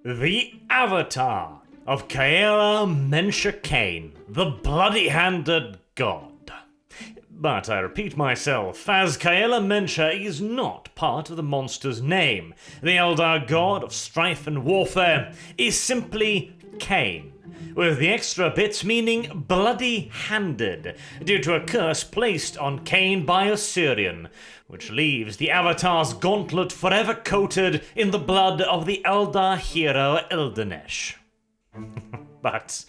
The Avatar of Kaela Mensha Khaine, the bloody-handed god. But I repeat myself, as Kaela Mensha is not part of the monster's name. The eldar god of strife and warfare is simply Khaine, with the extra bits meaning bloody-handed, due to a curse placed on Khaine by Asuryan, which leaves the Avatar's gauntlet forever coated in the blood of the eldar hero eldanesh. But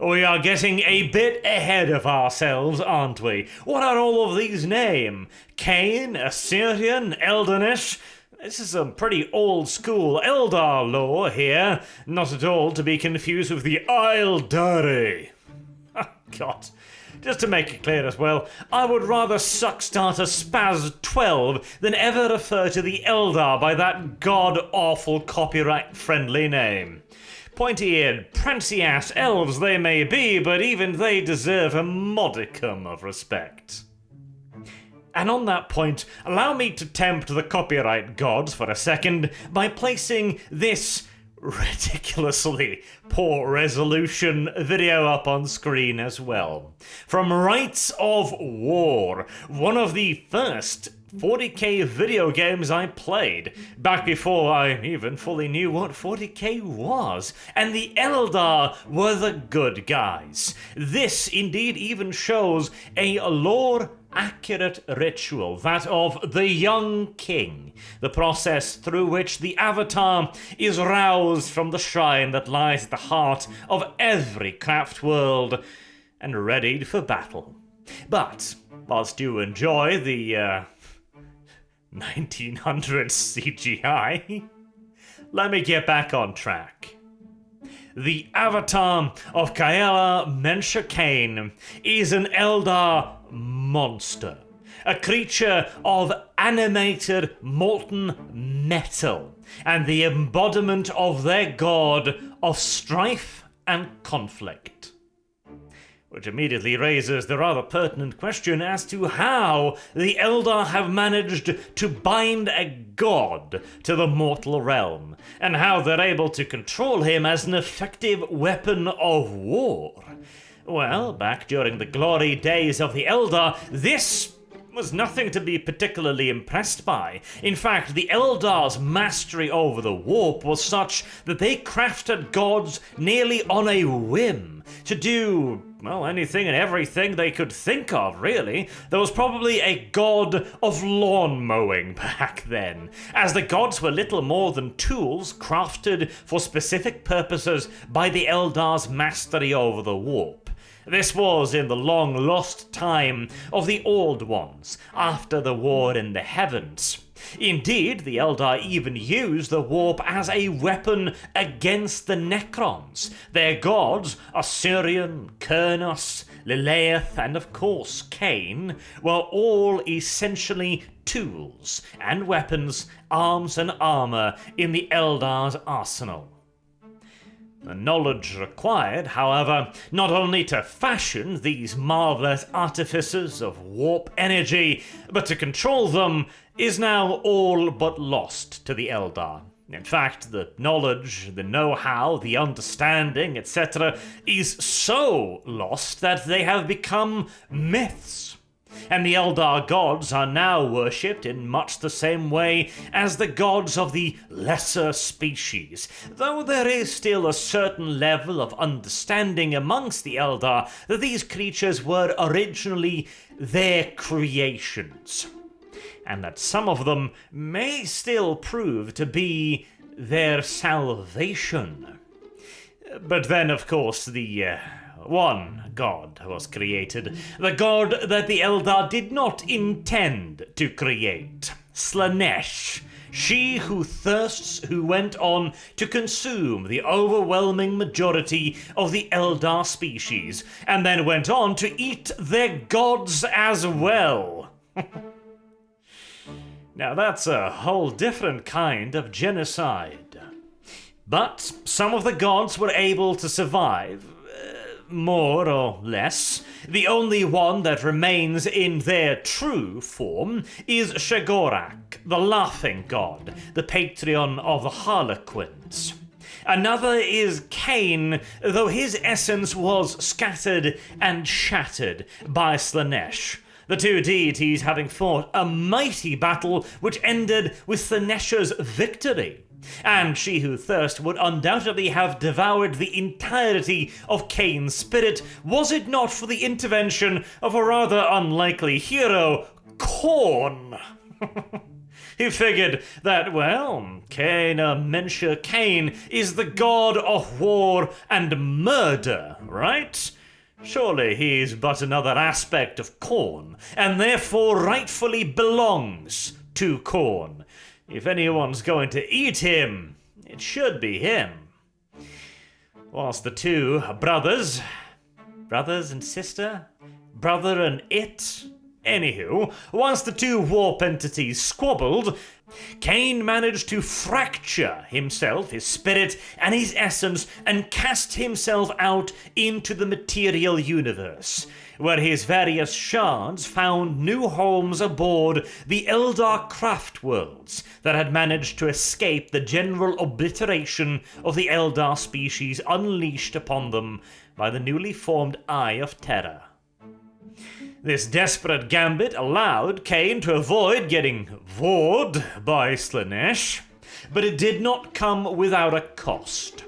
we are getting a bit ahead of ourselves, aren't we? What are all of these names? Khaine, Asuryan, eldanesh? This is some pretty old-school eldar lore here, not at all to be confused with the eldari. Oh, God. Just to make it clear as well, I would rather Suckstarter Spaz 12 than ever refer to the Eldar by that god-awful copyright-friendly name. Pointy-eared, prancy-ass elves they may be, but even they deserve a modicum of respect. And on that point, allow me to tempt the copyright gods for a second by placing this ridiculously poor resolution video up on screen as well. From Rites of War, one of the first 40k video games I played, back before I even fully knew what 40k was, and the Eldar were the good guys. This indeed even shows a lore-accurate ritual, that of the young king, the process through which the Avatar is roused from the shrine that lies at the heart of every craft world and readied for battle. But whilst you enjoy the 1900s CGI, let me get back on track. The Avatar of Kaela Mensha Khaine is an eldar monster, a creature of animated molten metal, and the embodiment of their god of strife and conflict. Which immediately raises the rather pertinent question as to how the Eldar have managed to bind a god to the mortal realm, and how they're able to control him as an effective weapon of war. Well, back during the glory days of the Eldar, this was nothing to be particularly impressed by. In fact, the Eldar's mastery over the warp was such that they crafted gods nearly on a whim to do, well, anything and everything they could think of, really. There was probably a god of lawn mowing back then, as the gods were little more than tools crafted for specific purposes by the Eldar's mastery over the warp. This was in the long-lost time of the Old Ones, after the war in the heavens. Indeed, the Eldar even used the warp as a weapon against the Necrons. Their gods, Asuryan, Kurnos, Lilith, and of course Khaine, were all essentially tools and weapons, arms and armor in the Eldar's arsenal. The knowledge required, however, not only to fashion these marvelous artifices of warp energy, but to control them, is now all but lost to the Eldar. In fact, the knowledge, the know-how, the understanding, etc., is so lost that they have become myths. And the Eldar gods are now worshipped in much the same way as the gods of the lesser species, though there is still a certain level of understanding amongst the Eldar that these creatures were originally their creations, and that some of them may still prove to be their salvation. But then, of course, the one god was created, the god that the Eldar did not intend to create, Slaanesh, she who thirsts, who went on to consume the overwhelming majority of the Eldar species, and then went on to eat their gods as well. Now that's a whole different kind of genocide. But some of the gods were able to survive, more or less. The only one that remains in their true form is Shegorak, the laughing god, the patron of the Harlequins. Another is Khaine, though his essence was scattered and shattered by Slaanesh, the two deities having fought a mighty battle which ended with Slaanesh's victory. And She Who Thirst would undoubtedly have devoured the entirety of Khaine's spirit, was it not for the intervention of a rather unlikely hero, Khorne. He figured that, well, Kaela Mensha Khaine is the god of war and murder, right? Surely he's but another aspect of Khorne, and therefore rightfully belongs to Khorne. If anyone's going to eat him, it should be him. Whilst the two brothers and sister, brother and it, anywho, once the two warp entities squabbled, Khaine managed to fracture himself, his spirit, and his essence, and cast himself out into the material universe, where his various shards found new homes aboard the eldar craftworlds that had managed to escape the general obliteration of the eldar species unleashed upon them by the newly formed Eye of Terror. This desperate gambit allowed Khaine to avoid getting vored by Slaanesh, but it did not come without a cost.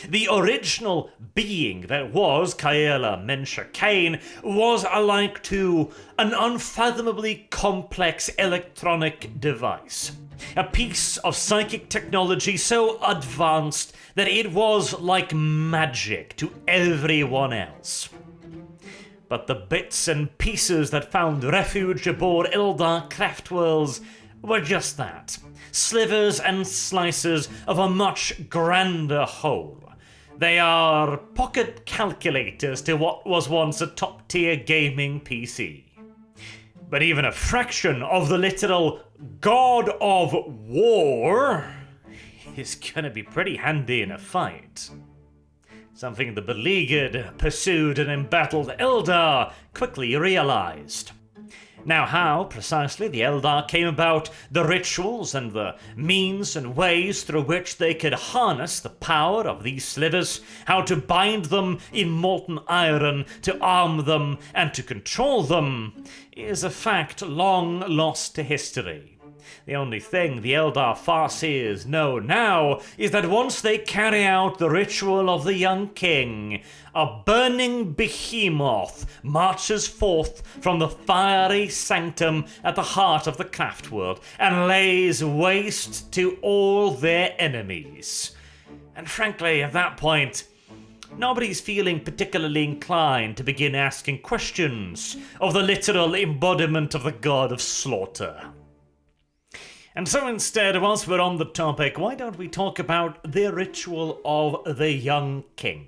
The original being that was Kaela Mensha Khaine was alike to an unfathomably complex electronic device, a piece of psychic technology so advanced that it was like magic to everyone else. But the bits and pieces that found refuge aboard eldar craftworlds were just that, slivers and slices of a much grander whole. They are pocket calculators to what was once a top-tier gaming PC. But even a fraction of the literal god of war is gonna be pretty handy in a fight. Something the beleaguered, pursued, and embattled Eldar quickly realized. Now how, precisely, the Eldar came about, the rituals and the means and ways through which they could harness the power of these slivers, how to bind them in molten iron, to arm them, and to control them, is a fact long lost to history. The only thing the Eldar Farseers know now is that once they carry out the ritual of the young king, a burning behemoth marches forth from the fiery sanctum at the heart of the craftworld and lays waste to all their enemies. And frankly, at that point, nobody's feeling particularly inclined to begin asking questions of the literal embodiment of the god of slaughter. And so instead, whilst we're on the topic, why don't we talk about the ritual of the young king?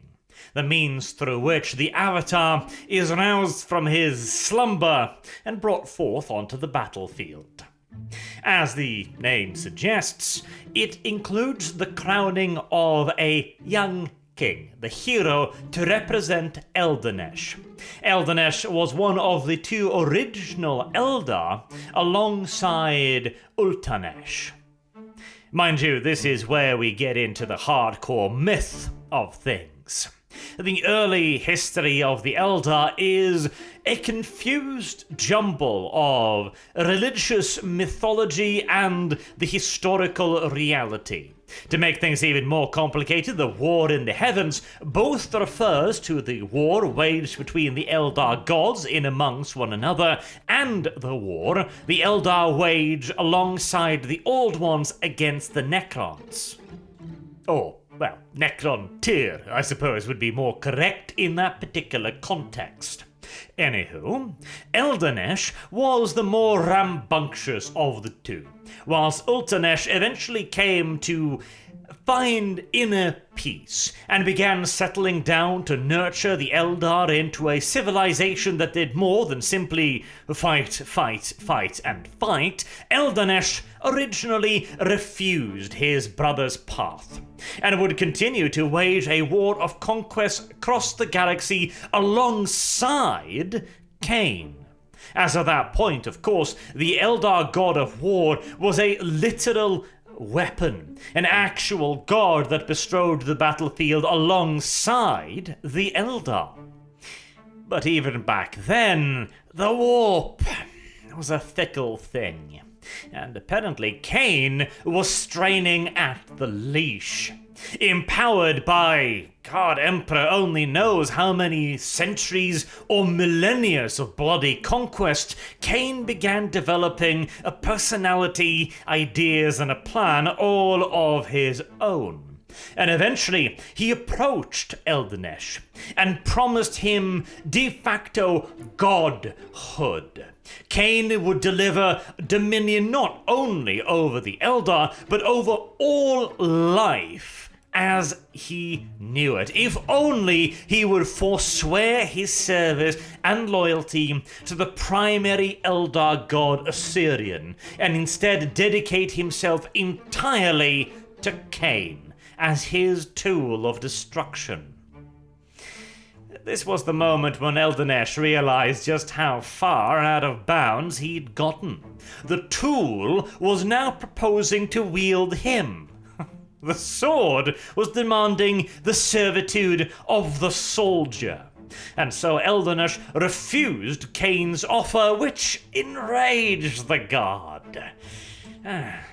The means through which the avatar is roused from his slumber and brought forth onto the battlefield. As the name suggests, it includes the crowning of a young king, the hero, to represent Eldanesh. Eldanesh was one of the two original Eldar alongside Ultanesh. Mind you, this is where we get into the hardcore myth of things. The early history of the Eldar is a confused jumble of religious mythology and the historical reality. To make things even more complicated, the war in the heavens both refers to the war waged between the Eldar gods in amongst one another, and the war the Eldar wage alongside the Old Ones against the Necrons. Well, Necron Tyr, I suppose, would be more correct in that particular context. Anywho, Eldanesh was the more rambunctious of the two, whilst Ultanesh eventually came to find inner peace and began settling down to nurture the Eldar into a civilization that did more than simply fight, and fight. Eldanesh originally refused his brother's path and would continue to wage a war of conquest across the galaxy alongside Khaine. As of that point, of course, the Eldar god of war was a literal weapon, an actual god that bestrode the battlefield alongside the Eldar. But even back then, the warp was a fickle thing, and apparently Khaine was straining at the leash. Empowered by, God Emperor only knows how many centuries or millennia of bloody conquest, Khaine began developing a personality, ideas, and a plan all of his own. And eventually, he approached Eldanesh and promised him de facto godhood. Khaine would deliver dominion not only over the Eldar, but over all life as he knew it, if only he would forswear his service and loyalty to the primary Eldar god Asuryan, and instead dedicate himself entirely to Khaine as his tool of destruction. This was the moment when Eldanesh realized just how far out of bounds he'd gotten. The tool was now proposing to wield him. The sword was demanding the servitude of the soldier. And so Eldanesh refused Khaine's offer, which enraged the god.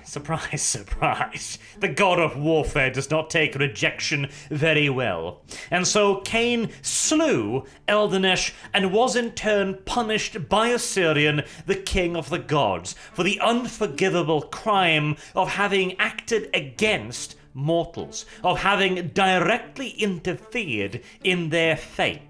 Surprise, surprise. The god of warfare does not take rejection very well. And so Khaine slew Eldanesh and was in turn punished by Asuryan, the king of the gods, for the unforgivable crime of having acted against mortals, of having directly interfered in their fate.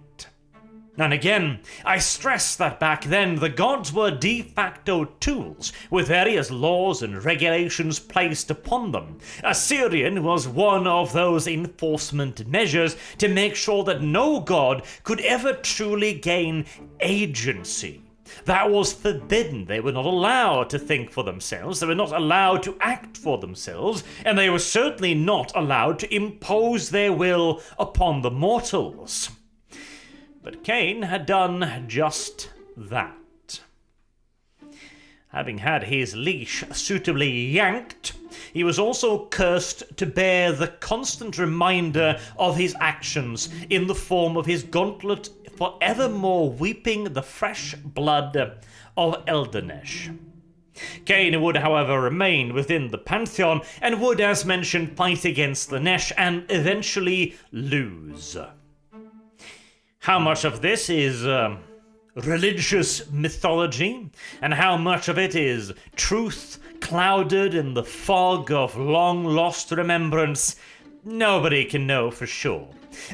And again, I stress that back then the gods were de facto tools, with various laws and regulations placed upon them. Asuryan was one of those enforcement measures to make sure that no god could ever truly gain agency. That was forbidden. They were not allowed to think for themselves, they were not allowed to act for themselves, and they were certainly not allowed to impose their will upon the mortals. But Khaine had done just that. Having had his leash suitably yanked, he was also cursed to bear the constant reminder of his actions in the form of his gauntlet forevermore weeping the fresh blood of Eldanesh. Khaine would, however, remain within the Pantheon and would, as mentioned, fight against the Nesh and eventually lose. How much of this is religious mythology, and how much of it is truth clouded in the fog of long-lost remembrance, nobody can know for sure.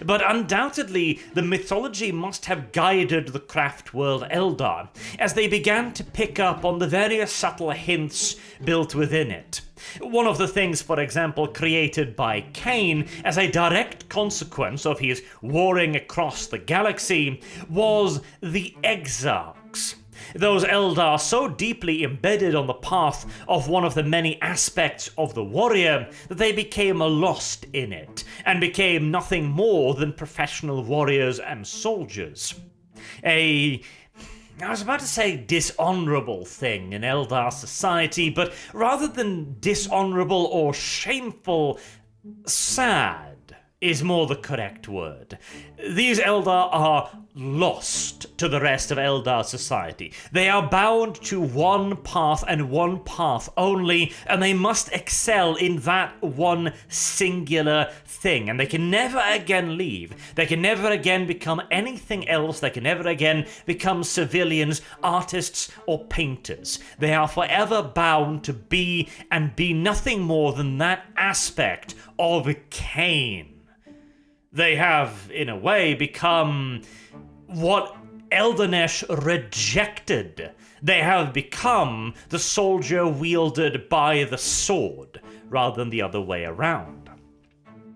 But undoubtedly, the mythology must have guided the craftworld Eldar, as they began to pick up on the various subtle hints built within it. One of the things, for example, created by Khaine as a direct consequence of his warring across the galaxy was the exarchs. Those Eldar so deeply embedded on the path of one of the many aspects of the warrior that they became lost in it, and became nothing more than professional warriors and soldiers. I was about to say dishonorable thing in Eldar society, but rather than dishonorable or shameful, sad is more the correct word. These Eldar are lost to the rest of Eldar society. They are bound to one path and one path only, and they must excel in that one singular thing. And they can never again leave. They can never again become anything else. They can never again become civilians, artists, or painters. They are forever bound to be and be nothing more than that aspect of Khaine. They have, in a way, become what Eldanesh rejected. They have become the soldier wielded by the sword, rather than the other way around.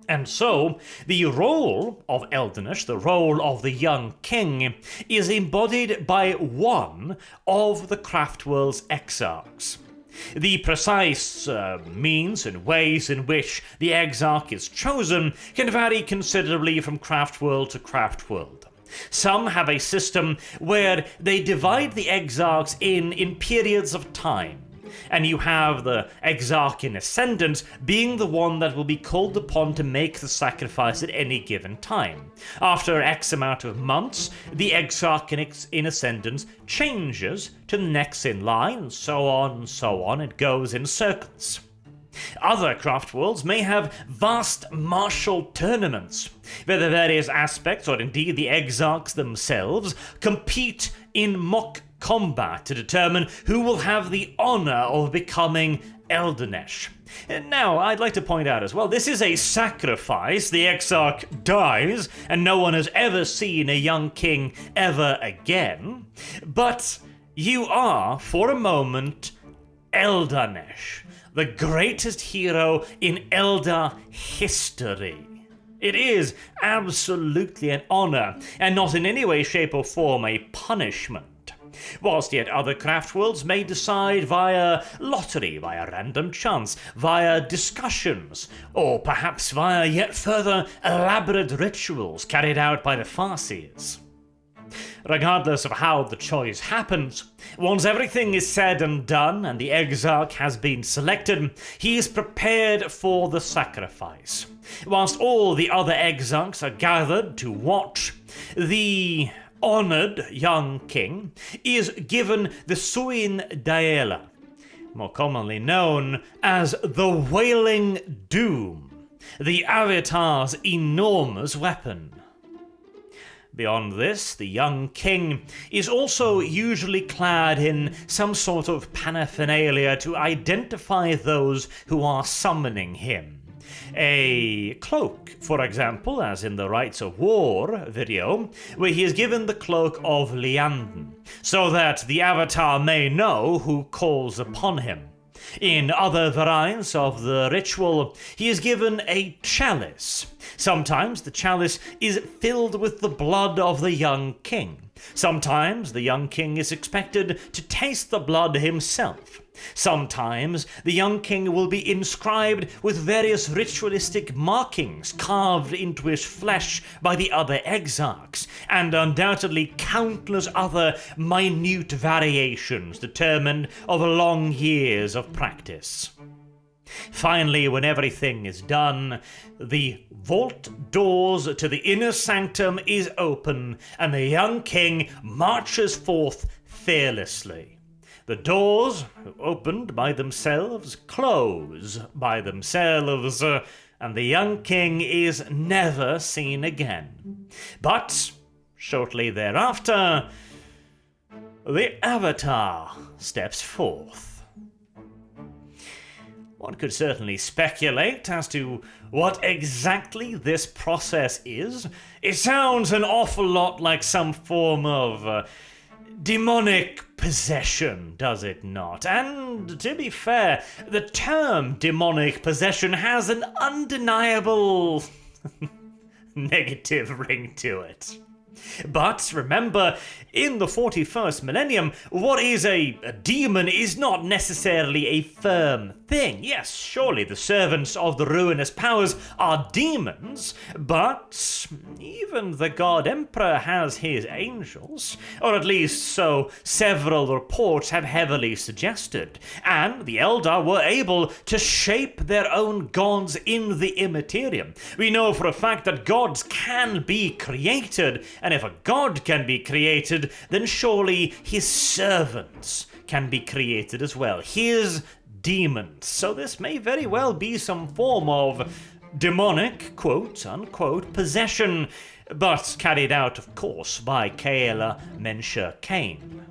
And so, the role of Eldanesh, the role of the young king, is embodied by one of the craftworld's exarchs. The precise means and ways in which the exarch is chosen can vary considerably from craftworld to craftworld. Some have a system where they divide the exarchs in periods of time. And you have the exarch in ascendance being the one that will be called upon to make the sacrifice at any given time. After X amount of months, the exarch in ascendance changes to the next in line, and so on and so on. It goes in circles. Other craftworlds may have vast martial tournaments, where the various aspects, or indeed the exarchs themselves, compete in mock combat to determine who will have the honor of becoming eldanesh. Now, I'd like to point out as well, this is a sacrifice. The exarch dies, and no one has ever seen a young king ever again. But you are, for a moment, eldanesh, the greatest hero in Eldar history. It is absolutely an honor, and not in any way, shape, or form a punishment. Whilst yet other craftworlds may decide via lottery, via random chance, via discussions, or perhaps via yet further elaborate rituals carried out by the Farseers. Regardless of how the choice happens, once everything is said and done and the exarch has been selected, he is prepared for the sacrifice. Whilst all the other exarchs are gathered to watch, the honored young king is given the Suin Daela, more commonly known as the Wailing Doom, the Avatar's enormous weapon. Beyond this, the young king is also usually clad in some sort of paraphernalia to identify those who are summoning him. A cloak, for example, as in the Rites of War video, where he is given the cloak of Lianden, so that the Avatar may know who calls upon him. In other variants of the ritual, he is given a chalice. Sometimes the chalice is filled with the blood of the young king. Sometimes the young king is expected to taste the blood himself. Sometimes the young king will be inscribed with various ritualistic markings carved into his flesh by the other exarchs, and undoubtedly countless other minute variations determined over long years of practice. Finally, when everything is done, the vault doors to the inner sanctum is open, and the young king marches forth fearlessly. The doors, opened by themselves, close by themselves, and the young king is never seen again. But shortly thereafter, the Avatar steps forth. One could certainly speculate as to what exactly this process is. It sounds an awful lot like some form of demonic possession, does it not? And to be fair, the term demonic possession has an undeniable negative ring to it. But remember, in the 41st millennium, what is a demon is not necessarily a firm thing. Yes, surely the servants of the ruinous powers are demons, but even the God Emperor has his angels, or at least so several reports have heavily suggested, and the Eldar were able to shape their own gods in the immaterium. We know for a fact that gods can be created, and if a god can be created, then surely his servants can be created as well. His demons. So this may very well be some form of demonic, quote-unquote, possession, but carried out, of course, by Kaela Mensha Khaine.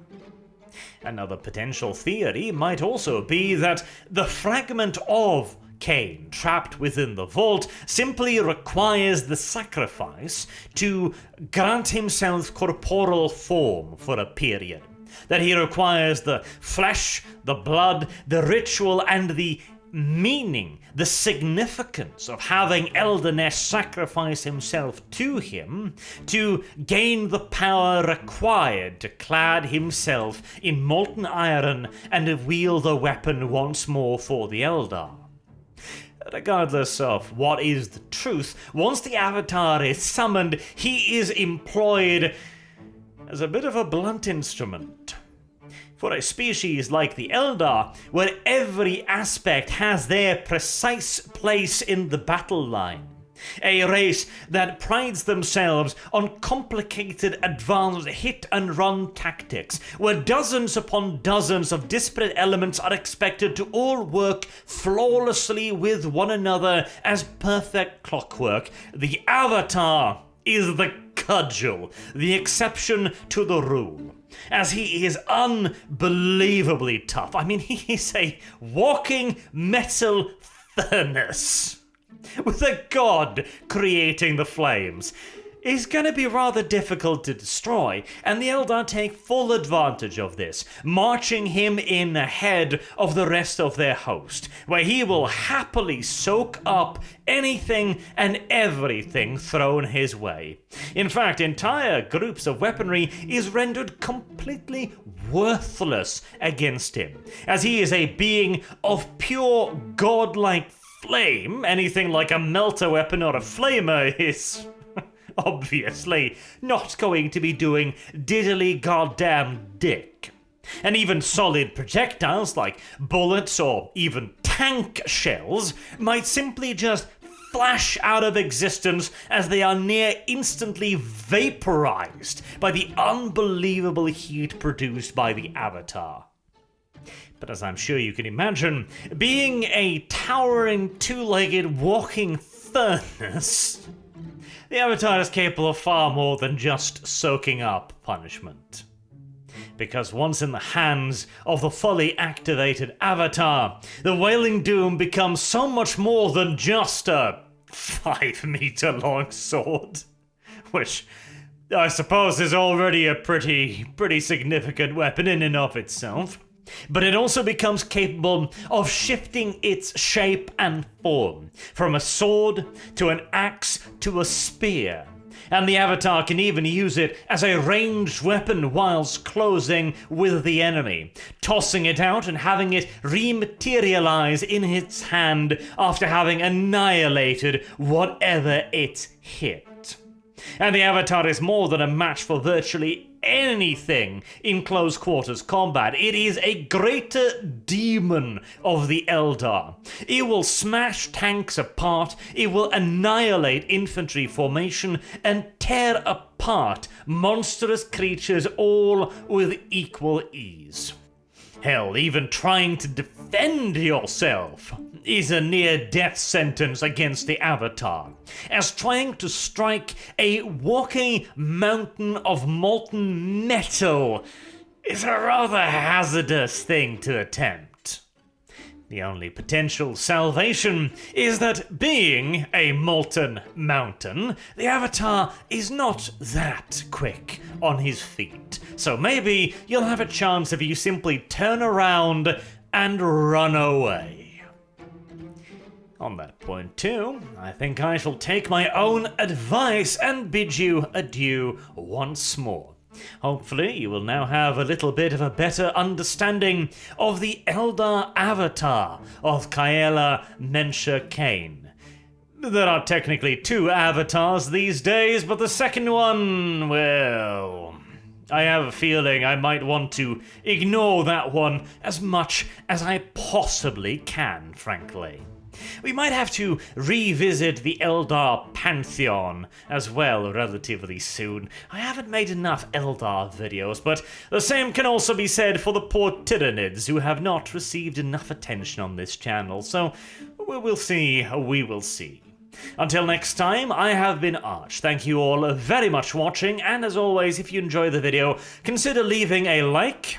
Another potential theory might also be that the fragment of Khaine, trapped within the vault, simply requires the sacrifice to grant himself corporal form for a period. That he requires the flesh, the blood, the ritual, and the meaning, the significance of having Eldanesh sacrifice himself to him to gain the power required to clad himself in molten iron and to wield the weapon once more for the Eldar. Regardless of what is the truth, once the Avatar is summoned, he is employed as a bit of a blunt instrument. For a species like the Eldar, where every aspect has their precise place in the battle line, a race that prides themselves on complicated advanced hit-and-run tactics, where dozens upon dozens of disparate elements are expected to all work flawlessly with one another as perfect clockwork, the Avatar is the cudgel, the exception to the rule, as he is unbelievably tough. I mean, he is a walking metal furnace, with a god creating the flames. Is going to be rather difficult to destroy, and the Eldar take full advantage of this, marching him in ahead of the rest of their host, where he will happily soak up anything and everything thrown his way. In fact, entire groups of weaponry is rendered completely worthless against him, as he is a being of pure godlike flame. Anything like a melter weapon or a flamer is obviously not going to be doing diddly goddamn dick. And even solid projectiles like bullets or even tank shells might simply just flash out of existence as they are near instantly vaporized by the unbelievable heat produced by the Avatar. But as I'm sure you can imagine, being a towering two-legged walking furnace, the Avatar is capable of far more than just soaking up punishment. Because once in the hands of the fully activated Avatar, the Wailing Doom becomes so much more than just a 5-meter long sword, which I suppose is already a pretty significant weapon in and of itself. But it also becomes capable of shifting its shape and form, from a sword to an axe to a spear. And the Avatar can even use it as a ranged weapon whilst closing with the enemy, tossing it out and having it rematerialize in its hand after having annihilated whatever it hit. And the Avatar is more than a match for virtually anything in close quarters combat. It is a greater demon of the Eldar. It will smash tanks apart, it will annihilate infantry formation, and tear apart monstrous creatures all with equal ease. Hell, even trying to defend yourself is a near-death sentence against the Avatar, as trying to strike a walking mountain of molten metal is a rather hazardous thing to attempt. The only potential salvation is that being a molten mountain, the Avatar is not that quick on his feet, so maybe you'll have a chance if you simply turn around and run away. On that point too, I think I shall take my own advice and bid you adieu once more. Hopefully you will now have a little bit of a better understanding of the Eldar Avatar of Kaela Mensha Khaine. There are technically 2 avatars these days, but the second one, well, I have a feeling I might want to ignore that one as much as I possibly can, frankly. We might have to revisit the Eldar Pantheon as well relatively soon. I haven't made enough Eldar videos, but the same can also be said for the poor Tyranids who have not received enough attention on this channel, so we'll see, we will see. Until next time, I have been Arch. Thank you all very much for watching, and as always, if you enjoy the video, consider leaving a like,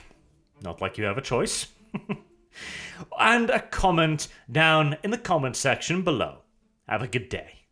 not like you have a choice, and a comment down in the comment section below. Have a good day.